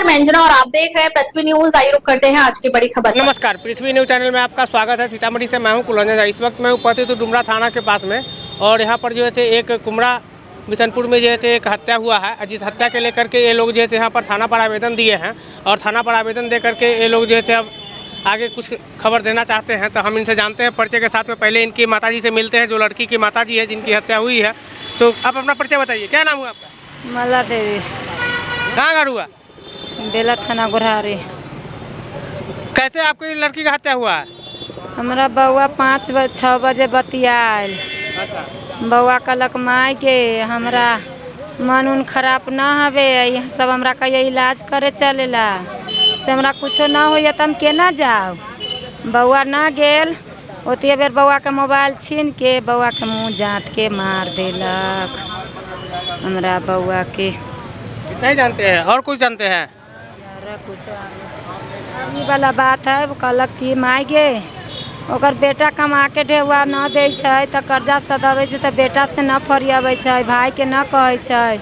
मैं अंजना और आप देख रहे हैं पृथ्वी न्यूज। आइए रुक करते हैं आज की बड़ी खबर। नमस्कार, पृथ्वी न्यूज चैनल में आपका स्वागत है। सीतामढ़ी से मैं हूं कुलरंजन। इस वक्त मैं उपस्थित हूं डुमरा थाना के पास में और यहां पर जो है एक कुमड़ा बिशनपुर में जो है एक हत्या हुआ है, जिस हत्या के लेकर के ये लोग जो है यहाँ पर थाना पर आवेदन दिए हैं और थाना पर आवेदन दे करके ये लोग जो है अब आगे कुछ खबर देना चाहते हैं। तो हम इनसे जानते हैं परिचय के साथ में। पहले इनकी माताजी से मिलते हैं, जो लड़की की माताजी है जिनकी हत्या हुई है। तो आप अपना परिचय बताइए, क्या नाम हुआ आपका? मला देवी, कहाँ घर हुआ? बेला थाना गुरहारी। कैसे आपकी लड़की का हत्या हुआ है? हमारा बउआ 5-6 बजे बतियाल। बउआ कहलक माई के हमरा मन उन खराब ना हवे, यहाँ सब हमरा कहिए इलाज करे चलेला, से हमरा कुछो ना होइए तो हम केना जाओ। बउआ ना गेल, ओतिए बेर बउआ के मोबाइल छीन के बउआ के मुँह जाट के मार देलक। हमरा बउआ के नहीं जानते हैं और कुछ जानते हैं? ई वाला बात है। कहलक कि माई गे ओकर बेटा कमा के ढेउआ न दै छै तऽ कर्जा सधाबै छै तऽ बेटा से न फरियाबै छै, भाई के न कहै छै,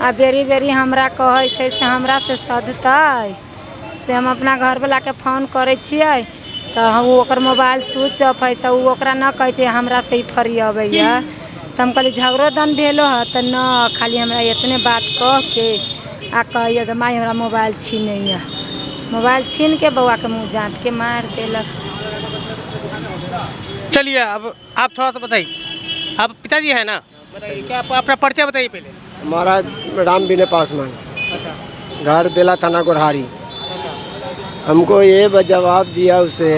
आ बेरी बेरी हमरा कहै छै से हमरा से सधतै। से हम अपना घरवाला के फोन करै छियै तऽ ओकर मोबाइल स्विच ऑफ है, तऽ ओकरा न कहै छै हमरा से ही फरियाबैया। तऽ हम कहली झगड़ो दन भेलो है तऽ न, खाली हमरा इतने बात कह के आ कहिए तो माई हमरा मोबाइल छीनैया। मोबाइल छीन के बउआ के मुँह जाट के मार देलक। चलिए अब आप थोड़ा सा बताइए, आप पिताजी है ना, बताइए क्या आप अपना परिचय बताइए पहले। हमारा राम बिने पासवान, घर बेला थाना गुरहारी। हमको ये जवाब दिया उसे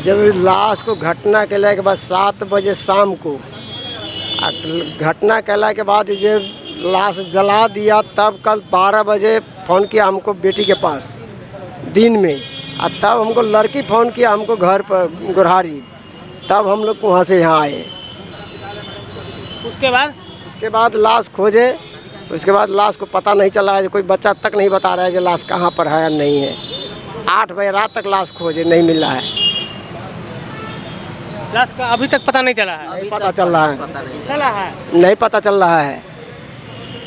जब लाश को घटना कैला के बाद 7 बजे शाम को, घटना कैला के बाद जब लाश जला दिया, तब कल 12 बजे फ़ोन किया हमको बेटी के पास दिन में, और तब हमको लड़की फ़ोन किया हमको घर पर गुरहारी, तब हम लोग वहाँ से यहाँ आए। उसके बाद लाश खोजे, उसके बाद लाश को पता नहीं चला है, कोई बच्चा तक नहीं बता रहा है कि लाश कहाँ पर है या नहीं है। 8 बजे रात तक लाश खोजे, नहीं मिला है। लाश का अभी तक पता नहीं चला है? नहीं पता चल रहा है, नहीं पता चल रहा है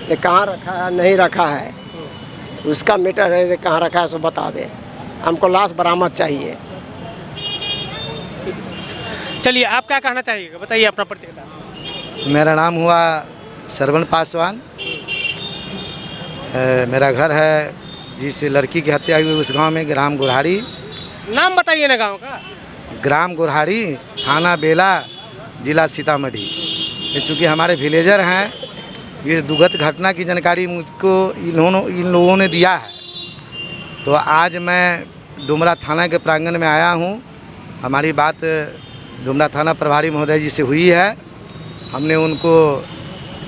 ये कहाँ रखा है नहीं रखा है, उसका मीटर है, कहाँ रखा है सो बता दे। हमको लाश बरामद चाहिए। चलिए आप क्या कहना चाहिएगा, बताइए अपना परिचय। मेरा नाम हुआ श्रवण पासवान। मेरा घर है जिस लड़की की हत्या हुई उस गांव में, ग्राम गुरहारी। नाम बताइए ना गांव का। ग्राम गुरहारी, थाना बेला, जिला सीतामढ़ी। ये चूँकि हमारे विलेजर हैं, इस दुखद घटना की जानकारी मुझको इन लोगों ने दिया है। तो आज मैं डुमरा थाना के प्रांगण में आया हूँ। हमारी बात डुमरा थाना प्रभारी महोदय जी से हुई है। हमने उनको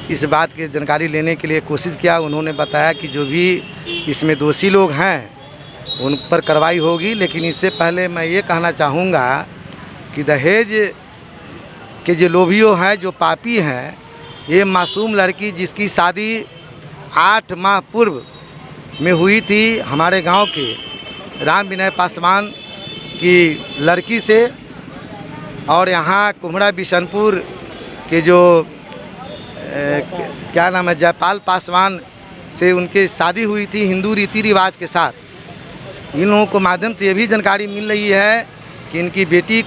इस बात की जानकारी लेने के लिए कोशिश किया। उन्होंने बताया कि जो भी इसमें दोषी लोग हैं उन पर कार्रवाई होगी। लेकिन इससे पहले मैं ये कहना चाहूँगा कि दहेज के जो लोभियों हैं, जो पापी हैं, ये मासूम लड़की जिसकी शादी 8 माह पूर्व में हुई थी हमारे गांव के राम विनय पासवान की लड़की से, और यहाँ कुमड़ा बिशनपुर के जो क्या नाम है, जयपाल पासवान से उनकी शादी हुई थी हिंदू रीति रिवाज के साथ। इन लोगों को माध्यम से ये भी जानकारी मिल रही है कि इनकी बेटी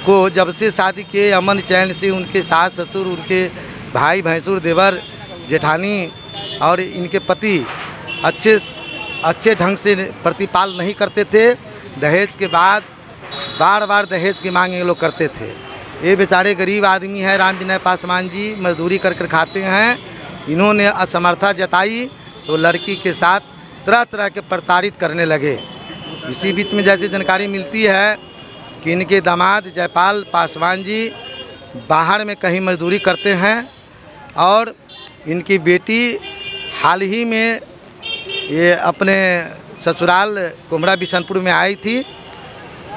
को जब से शादी के अमन चैन से उनके सास ससुर, उनके भाई भैंसुर, देवर जेठानी और इनके पति अच्छे ढंग से प्रतिपाल नहीं करते थे। दहेज के बाद बार बार दहेज की मांग ये लोग करते थे। ये बेचारे गरीब आदमी हैं, राम विनय पासवान जी मजदूरी कर कर खाते हैं। इन्होंने असमर्था जताई तो लड़की के साथ तरह तरह के प्रताड़ित करने लगे। इसी बीच में जैसे जानकारी मिलती है कि इनके दामाद जयपाल पासवान जी बाहर में कहीं मजदूरी करते हैं और इनकी बेटी हाल ही में ये अपने ससुराल कुमड़ा बिशनपुर में आई थी।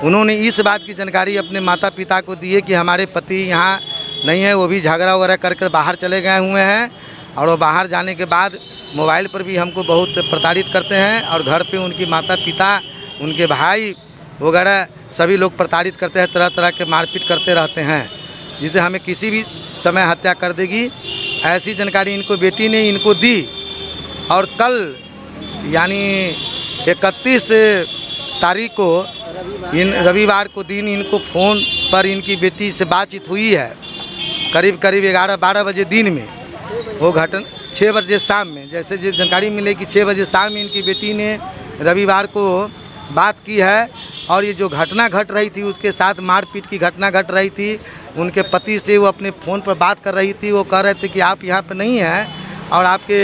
उन्होंने इस बात की जानकारी अपने माता पिता को दी है कि हमारे पति यहाँ नहीं है, वो भी झगड़ा वगैरह कर बाहर चले गए हुए हैं, और वो बाहर जाने के बाद मोबाइल पर भी हमको बहुत प्रताड़ित करते हैं, और घर पे उनकी माता पिता, उनके भाई वगैरह सभी लोग प्रताड़ित करते हैं, तरह तरह के मारपीट करते रहते हैं, जिसे हमें किसी भी समय हत्या कर देगी। ऐसी जानकारी इनको बेटी ने इनको दी। और कल यानी 31 तारीख को रविवार को दिन इनको फ़ोन पर इनकी बेटी से बातचीत हुई है, करीब 11-12 बजे दिन में। वो घटना 6 बजे शाम में, जैसे जो जानकारी मिले कि 6 बजे शाम में इनकी बेटी ने रविवार को बात की है। और ये जो घटना घट रही थी उसके साथ मारपीट की घटना घट रही थी। उनके पति से वो अपने फ़ोन पर बात कर रही थी। वो कह रहे थे कि आप यहाँ पे नहीं हैं और आपके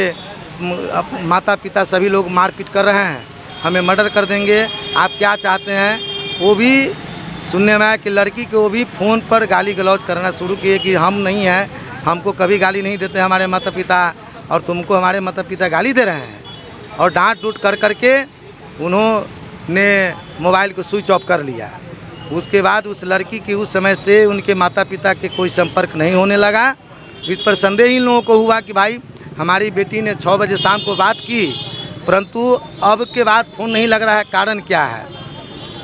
माता पिता सभी लोग मारपीट कर रहे हैं, हमें मर्डर कर देंगे, आप क्या चाहते हैं। वो भी सुनने में आया कि लड़की को वो भी फ़ोन पर गाली गलौज करना शुरू किए कि हम नहीं हैं, हमको कभी गाली नहीं देते हमारे माता पिता, और तुमको हमारे माता पिता गाली दे रहे हैं। और डांट डूट कर करके उन्होंने मोबाइल को स्विच ऑफ कर लिया। उसके बाद उस लड़की की उस समय से उनके माता पिता के कोई संपर्क नहीं होने लगा। इस पर संदेह इन लोगों को हुआ कि भाई हमारी बेटी ने 6 बजे शाम को बात की, परंतु अब के बाद फ़ोन नहीं लग रहा है, कारण क्या है।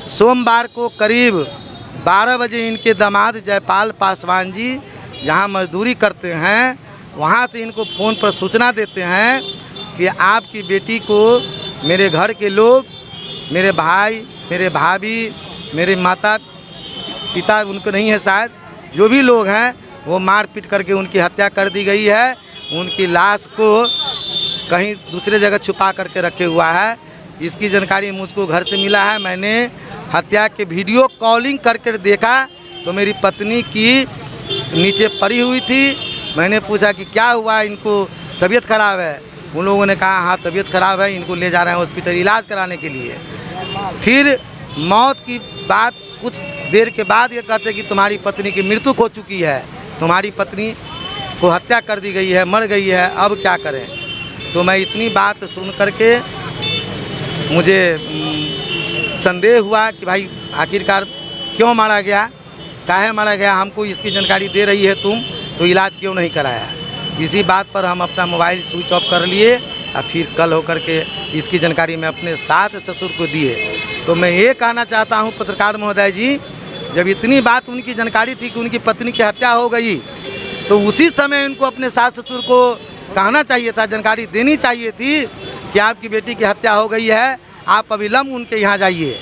सोमवार को करीब 12 बजे इनके दामाद जयपाल पासवान जी जहाँ मजदूरी करते हैं वहाँ से इनको फ़ोन पर सूचना देते हैं कि आपकी बेटी को मेरे घर के लोग, मेरे भाई, मेरे भाभी, मेरे माता पिता उनको नहीं है शायद, जो भी लोग हैं वो मार पीट करके उनकी हत्या कर दी गई है। उनकी लाश को कहीं दूसरे जगह छुपा करके रखे हुआ है। इसकी जानकारी मुझको घर से मिला है। मैंने हत्या के वीडियो कॉलिंग करके देखा तो मेरी पत्नी की नीचे पड़ी हुई थी। मैंने पूछा कि क्या हुआ, इनको तबीयत खराब है। उन लोगों ने कहा हाँ तबीयत खराब है, इनको ले जा रहे हैं हॉस्पिटल इलाज कराने के लिए। फिर मौत की बात कुछ देर के बाद ये कहते कि तुम्हारी पत्नी की मृत्यु हो चुकी है, तुम्हारी पत्नी को हत्या कर दी गई है, मर गई है, अब क्या करें। तो मैं इतनी बात सुन करके मुझे संदेह हुआ कि भाई आखिरकार क्यों मारा गया, काहे मारा गया, हमको इसकी जानकारी दे रही है तुम, तो इलाज क्यों नहीं कराया। इसी बात पर हम अपना मोबाइल स्विच ऑफ कर लिए और फिर कल होकर के इसकी जानकारी मैं अपने सास ससुर को दिए। तो मैं ये कहना चाहता हूँ पत्रकार महोदय जी, जब इतनी बात उनकी जानकारी थी कि उनकी पत्नी की हत्या हो गई, तो उसी समय उनको अपने सास ससुर को कहना चाहिए था, जानकारी देनी चाहिए थी कि आपकी बेटी की हत्या हो गई है, आप अविलंब उनके यहाँ जाइए।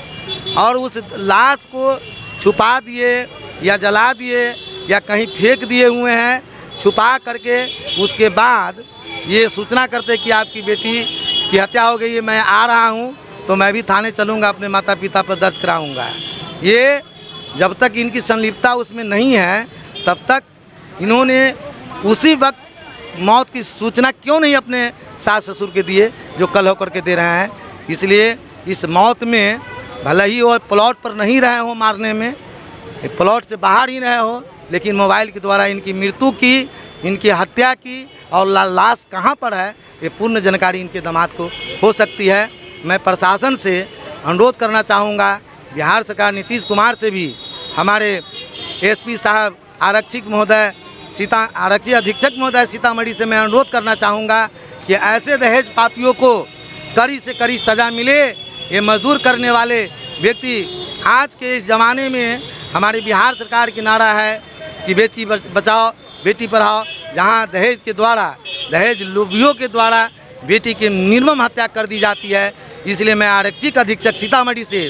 और उस लाश को छुपा दिए या जला दिए या कहीं फेंक दिए हुए हैं, छुपा करके उसके बाद ये सूचना करते कि आपकी बेटी की हत्या हो गई है, मैं आ रहा हूँ, तो मैं भी थाने चलूँगा, अपने माता पिता पर दर्ज कराऊँगा। ये जब तक इनकी संलिप्तता उसमें नहीं है तब तक इन्होंने उसी वक्त मौत की सूचना क्यों नहीं अपने सास ससुर के दिए जो कल होकर के दे रहे हैं। इसलिए इस मौत में भले ही वो प्लॉट पर नहीं रहे हो मारने में, प्लॉट से बाहर ही रहे हो, लेकिन मोबाइल के द्वारा इनकी मृत्यु की, इनकी हत्या की और लाश कहाँ पर है ये पूर्ण जानकारी इनके दामाद को हो सकती है। मैं प्रशासन से अनुरोध करना चाहूँगा, बिहार सरकार नीतीश कुमार से भी, हमारे एसपी साहब, आरक्षक महोदय आरक्षी अधीक्षक महोदय सीतामढ़ी से मैं अनुरोध करना चाहूँगा कि ऐसे दहेज पापियों को कड़ी से कड़ी सज़ा मिले। ये मजदूर करने वाले व्यक्ति, आज के इस ज़माने में हमारी बिहार सरकार की नारा है कि बेटी बचाओ बेटी पढ़ाओ, जहाँ दहेज के द्वारा, दहेज लोभियों के द्वारा बेटी की निर्मम हत्या कर दी जाती है। इसलिए मैं आरक्षक अधीक्षक सीतामढ़ी से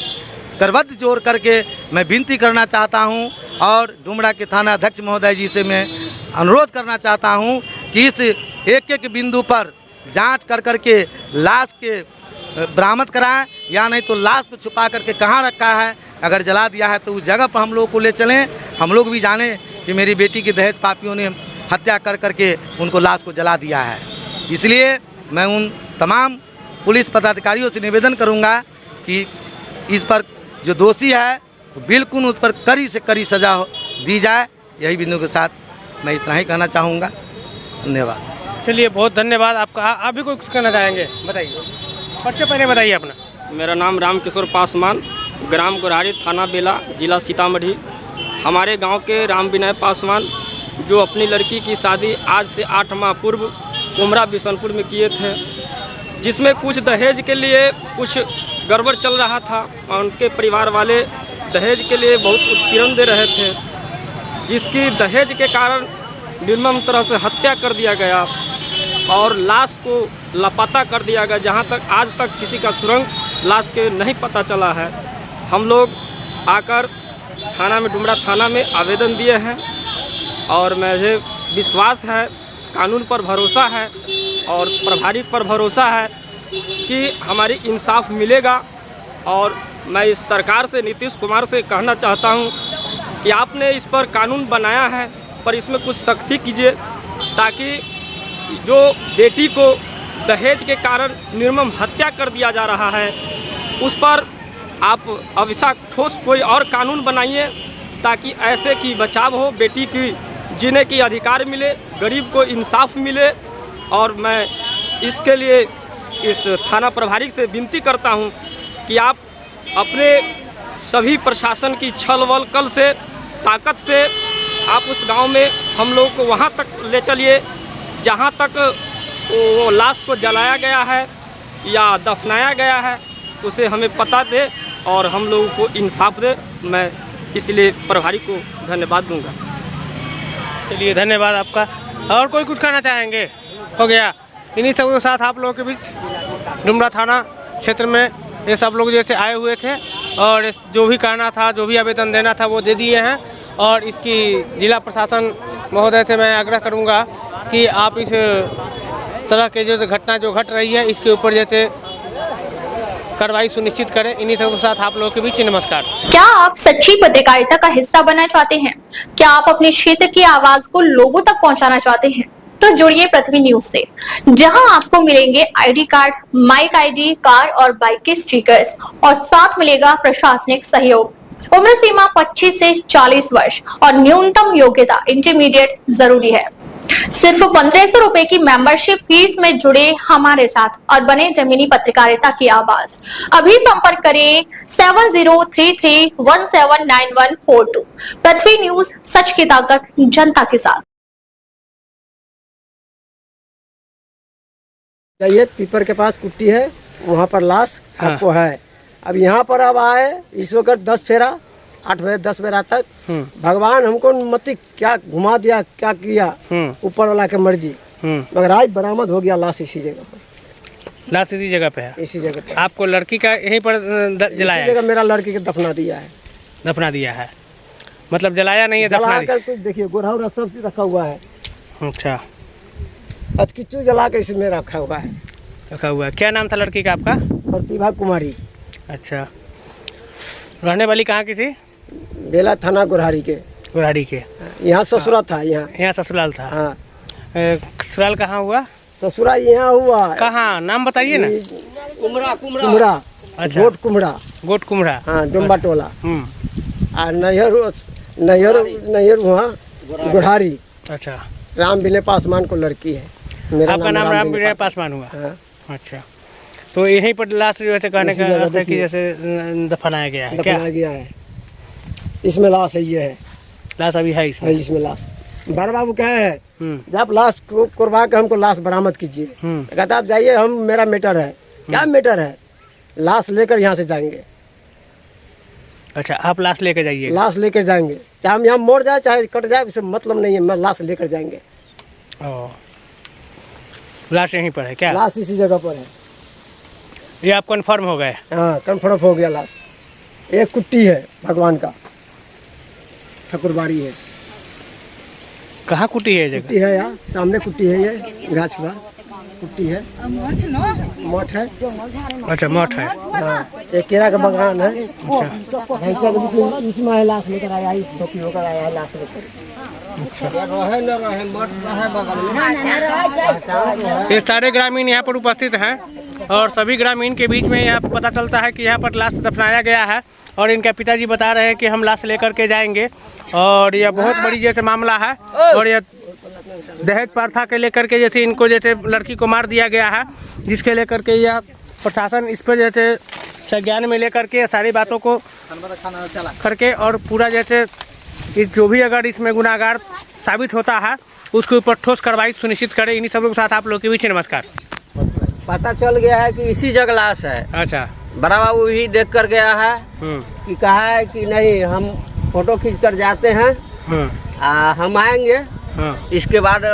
करबद्ध जोड़ करके मैं विनती करना चाहता हूं और डुमरा के थाना अध्यक्ष महोदय जी से मैं अनुरोध करना चाहता हूं कि इस एक एक बिंदु पर जांच कर करके लाश के बरामद कराएं, या नहीं तो लाश को छुपा करके कहां रखा है, अगर जला दिया है तो उस जगह पर हम लोग को ले चलें, हम लोग भी जानें कि मेरी बेटी की दहेज पापियों ने हत्या कर करके उनको लाश को जला दिया है। इसलिए मैं उन तमाम पुलिस पदाधिकारियों से निवेदन करूंगा कि इस पर जो दोषी है तो बिल्कुल उस पर कड़ी से कड़ी सज़ा दी जाए। यही बिंदु के साथ मैं इतना ही कहना चाहूँगा। धन्यवाद। चलिए बहुत धन्यवाद आपका। आप भी कुछ कहना चाहेंगे, बताइए। सबसे पहले बताइए अपना। मेरा नाम रामकिशोर पासवान, ग्राम गोरारी, थाना बेला, जिला सीतामढ़ी। हमारे गांव के राम विनय पासवान जो अपनी लड़की की शादी आज से 8 माह पूर्व कुमरा बिशनपुर में किए थे, जिसमें कुछ दहेज के लिए कुछ गड़बड़ चल रहा था और उनके परिवार वाले दहेज के लिए बहुत उत्पीड़न दे रहे थे, जिसकी दहेज के कारण निर्मम तरह से हत्या कर दिया गया। और लाश को लापता कर दिया गया। जहाँ तक आज तक किसी का सुरंग लाश के नहीं पता चला है। हम लोग आकर थाना में, डुमरा थाना में आवेदन दिए हैं और मुझे विश्वास है, कानून पर भरोसा है और प्रभारी पर भरोसा है कि हमारी इंसाफ मिलेगा। और मैं इस सरकार से, नीतीश कुमार से कहना चाहता हूं कि आपने इस पर कानून बनाया है, पर इसमें कुछ सख्ती कीजिए ताकि जो बेटी को दहेज के कारण निर्मम हत्या कर दिया जा रहा है उस पर आप अविशा ठोस कोई और कानून बनाइए ताकि ऐसे की बचाव हो, बेटी की जीने की अधिकार मिले, गरीब को इंसाफ मिले। और मैं इसके लिए इस थाना प्रभारी से विनती करता हूं कि आप अपने सभी प्रशासन की छल बल कल से, ताकत से आप उस गांव में हम लोग को वहां तक ले चलिए जहां तक वो लाश को जलाया गया है या दफनाया गया है, उसे हमें पता दे और हम लोगों को इंसाफ दे। मैं इसलिए प्रभारी को धन्यवाद दूंगा। चलिए, धन्यवाद आपका। और कोई कुछ कहना चाहेंगे? हो गया। इन्हीं सब के साथ आप लोगों के बीच डुमरा थाना क्षेत्र में ये सब लोग जैसे आए हुए थे और जो भी कहना था, जो भी आवेदन देना था वो दे दिए हैं। और इसकी जिला प्रशासन महोदय से मैं आग्रह करूंगा कि आप इस तरह के जो घटना जो घट रही है इसके ऊपर जैसे कार्रवाई सुनिश्चित करें। इन्हीं सब के साथ आप लोगों के बीच नमस्कार। क्या आप सच्ची पत्रकारिता का हिस्सा बनना चाहते हैं? क्या आप अपने क्षेत्र की आवाज को लोगों तक पहुंचाना चाहते हैं? तो जुड़िए पृथ्वी न्यूज से, जहां आपको मिलेंगे ID card, mic ID, car और बाइक के स्टिकर्स और साथ मिलेगा प्रशासनिक सहयोग। उम्र सीमा 25 से 40 वर्ष और न्यूनतम योग्यता इंटरमीडिएट जरूरी है। सिर्फ 1500 रुपए की मेंबरशिप फीस में जुड़े हमारे साथ और बने जमीनी पत्रकारिता की आवाज। अभी संपर्क करें 7033179142। पृथ्वी न्यूज, सच की ताकत जनता के साथ। ये पीपर के पास कुट्टी है, वहाँ पर लाश आपको है। अब यहाँ पर अब आए इस वक्त 10 फेरा 8 बजे 10 बजे तक भगवान हमको मती क्या घुमा दिया, क्या किया, ऊपर वाला के मर्जी। मगर आज बरामद हो गया लाश इसी जगह पर। लाश इसी जगह पे है? इसी जगह पे। आपको लड़की का यहीं पर जलाया? इसी जगह मेरा लड़की के दफना दिया है। दफना दिया है मतलब जलाया नहीं है, दफना कर कुछ देखिए, गोरा उरा सब चीज रखा हुआ है। अच्छा, किच्चू जला के इसमें रखा हुआ है। रखा हुआ है। क्या नाम था लड़की का आपका? प्रतिभा कुमारी। अच्छा, रहने वाली कहाँ की थी? बेला थाना गुरहारी के। गुरहारी के। यहाँ ससुराल था। यहाँ ससुराल था। हाँ। ससुराल कहाँ हुआ? ससुराल यहाँ हुआ। कहाँ? नाम बताइए ना। कुमड़ा। अच्छा, गोट कुमड़ा। गोट कुमड़ा। हाँ, डुम्बा टोला। नैहर वहाँ गुरहारी। अच्छा, राम विनय पासवान को लड़की है। मेरा आपका नाम राम विनय पासवान हुआ? हाँ। अच्छा, तो यहीं पर लाश जो है कहने का अर्थ है कि जैसे दफनाया गया है? दफनाया गया है। इसमें लाश है, ये है लाश अभी है इसमें लाश। बड़ बाबू कहे है जब लाश को करवा के हमको लाश बरामद कीजिए। कहता आप जाइए, हम मेरा मैटर है। क्या मैटर है? लाश लेकर यहाँ से जाएंगे। अच्छा, आप लाश लेकर जाइए? लाश लेकर जाएंगे, चाहे हम यहाँ मर जाए चाहे कट जाए, उससे मतलब नहीं है। मैं लाश लेकर जाएंगे। लाश यहीं पर है क्या? लाश इसी जगह पर है। ये आप कंफर्म हो गए? हाँ, कंफर्म हो गया लाश। एक कुट्टी है भगवान का, ठकुरबाड़ी है। कहाँ कुट्टी है? जगह कुट्टी है यहाँ सामने, कुट्टी है, ये गाछ का कुट्टी है। मठ है। अच्छा, मठ है। हाँ, एक केरा का बगान है। अच्छा, इसमें है लाश लेकर आया, धोखी होकर आया है लाश लेकर। अच्छा, ये सारे ग्रामीण यहाँ पर उपस्थित हैं और सभी ग्रामीण के बीच में यहाँ पता चलता है कि यहाँ पर लाश दफनाया गया है और इनके पिताजी बता रहे हैं कि हम लाश लेकर के जाएंगे। और यह बहुत बड़ी जैसे मामला है और यह दहेज प्रथा के लेकर के जैसे इनको जैसे लड़की को मार दिया गया है, जिसके लेकर के यह प्रशासन इस पर जैसे संज्ञान में लेकर के सारी बातों को करके और पूरा जैसे इस जो भी अगर इसमें गुनाहगार साबित होता है उसके ऊपर ठोस कार्रवाई सुनिश्चित करे। इन्हीं सब के साथ आप लोग के बीच नमस्कार। पता चल गया है कि इसी जगह लाश है। अच्छा, बड़ा बाबू ही देख कर गया है कि कहा है कि नहीं, हम फोटो खींच कर जाते हैं, हम आएंगे, इसके बाद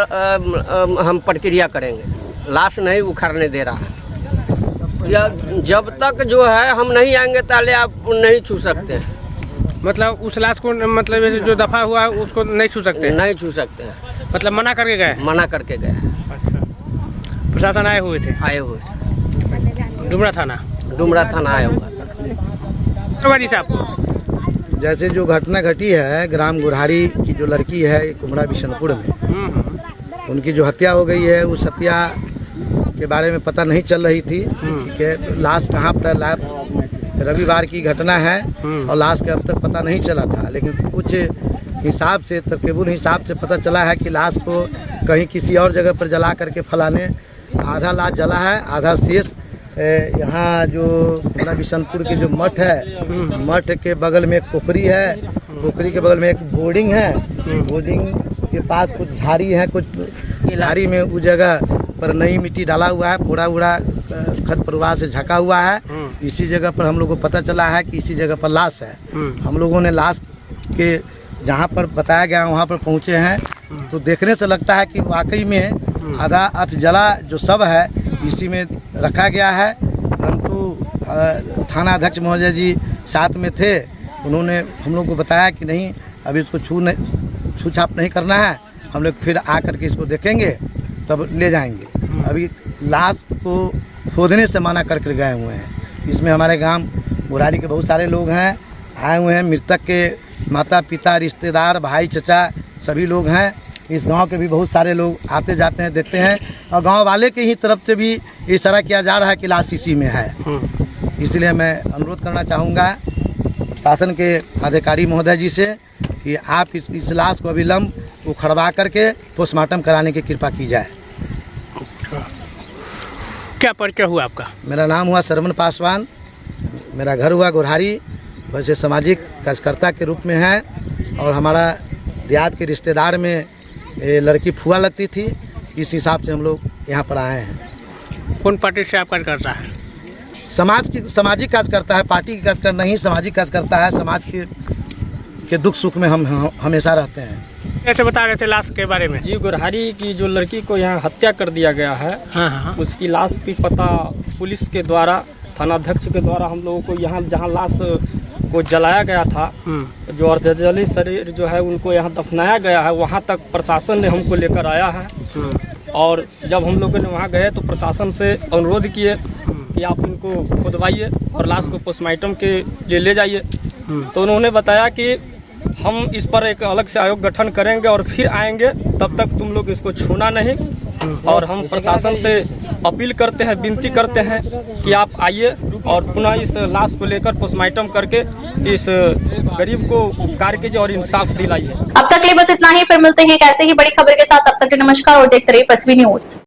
हम प्रक्रिया करेंगे। लाश नहीं उखाड़ने दे रहा है। या जब तक जो है हम नहीं आएंगे ताले आप नहीं छू सकते हैं। मतलब उस लाश को मतलब ये जो दफा हुआ है उसको नहीं छू सकते? नहीं छू सकते हैं, मतलब मना करके गए? मना करके गए। अच्छा, प्रशासन आए हुए थे? आए हुए थे, डुमरा थाना आया हुआ था। सवारी से आपको जैसे जो घटना घटी है ग्राम गुरहारी की जो लड़की है कुमड़ा बिशनपुर में, उनकी जो हत्या हो गई है, उस हत्या के बारे में पता नहीं चल रही थी कि लाश कहाँ पर है। रविवार की घटना है और लाश का अब तक पता नहीं चला था, लेकिन कुछ हिसाब से तकरीबन हिसाब से पता चला है कि लाश को कहीं किसी और जगह पर जला करके फलाने, आधा लाश जला है, आधा शेष यहाँ जो कुमड़ा बिशनपुर के जो मठ है, मठ के बगल में एक पोखरी है, पोखरी के बगल में एक बोर्डिंग है, बोर्डिंग के पास कुछ झाड़ी है, कुछ झाड़ी में उस जगह पर नई मिट्टी डाला हुआ है, पूरा उड़ा खत प्रवाह से ढका हुआ है। इसी जगह पर हम लोग को पता चला है कि इसी जगह पर लाश है। हम लोगों ने लाश के जहाँ पर बताया गया वहाँ पर पहुँचे हैं, तो देखने से लगता है कि वाकई में आधा अथ जला जो शव है इसी में रखा गया है। परंतु थाना अध्यक्ष महोदय जी साथ में थे, उन्होंने हम लोग को बताया कि नहीं अभी इसको छू छाप नहीं करना है, हम लोग फिर आ करके इसको देखेंगे तब ले जाएंगे। अभी लाश को खोदने से मना करके गए हुए हैं। इसमें हमारे गांव गुरहारी के बहुत सारे लोग हैं, आए हुए हैं। मृतक के माता पिता, रिश्तेदार, भाई, चचा सभी लोग हैं। इस गांव के भी बहुत सारे लोग आते जाते हैं, देखते हैं, और गांव वाले के ही तरफ से भी इशारा किया जा रहा है कि लाश इसी में है। इसलिए मैं अनुरोध करना चाहूँगा प्रशासन के अधिकारी महोदय जी से कि आप इस लाश को अविलंब उखड़वा करके पोस्टमार्टम कराने की कृपा की जाए। क्या परिचय हुआ आपका? मेरा नाम हुआ सरवन पासवान, मेरा घर हुआ गुरहारी, वैसे सामाजिक कार्यकर्ता के रूप में है, और हमारा देहात के रिश्तेदार में लड़की फुआ लगती थी, इस हिसाब से हम लोग यहाँ पर आए हैं। कौन पार्टी से आप कार्य करता है? सामाजिक कार्य करता है, पार्टी की कार्य नहीं, सामाजिक कार्य करता है। समाज के दुख सुख में हम हमेशा रहते हैं। कैसे बता रहे थे लाश के बारे में? जी, गुरहारी की जो लड़की को यहाँ हत्या कर दिया गया है, हाँ। उसकी लाश की पता पुलिस के द्वारा, थानाध्यक्ष के द्वारा हम लोगों को यहाँ जहाँ लाश को जलाया गया था, जो अर्धजली शरीर जो है उनको यहाँ दफनाया गया है, वहाँ तक प्रशासन ने हमको लेकर आया है। और जब हम लोगों ने वहाँ गए तो प्रशासन से अनुरोध किए कि आप इनको खुदवाइए और लाश को पोस्टमार्टम के लिए ले जाइए। तो उन्होंने बताया कि हम इस पर एक अलग से आयोग गठन करेंगे और फिर आएंगे, तब तक तुम लोग इसको छूना नहीं। और हम प्रशासन से अपील करते हैं, विनती करते हैं कि आप आइए और पुनः इस लाश को लेकर पोस्टमार्टम करके इस गरीब को उपकार कीजिए और इंसाफ दिलाइए। अब तक के लिए बस इतना ही, फिर मिलते हैं एक ऐसे ही बड़ी खबर के साथ। तब तक के नमस्कार और देखते रहिए पृथ्वी न्यूज।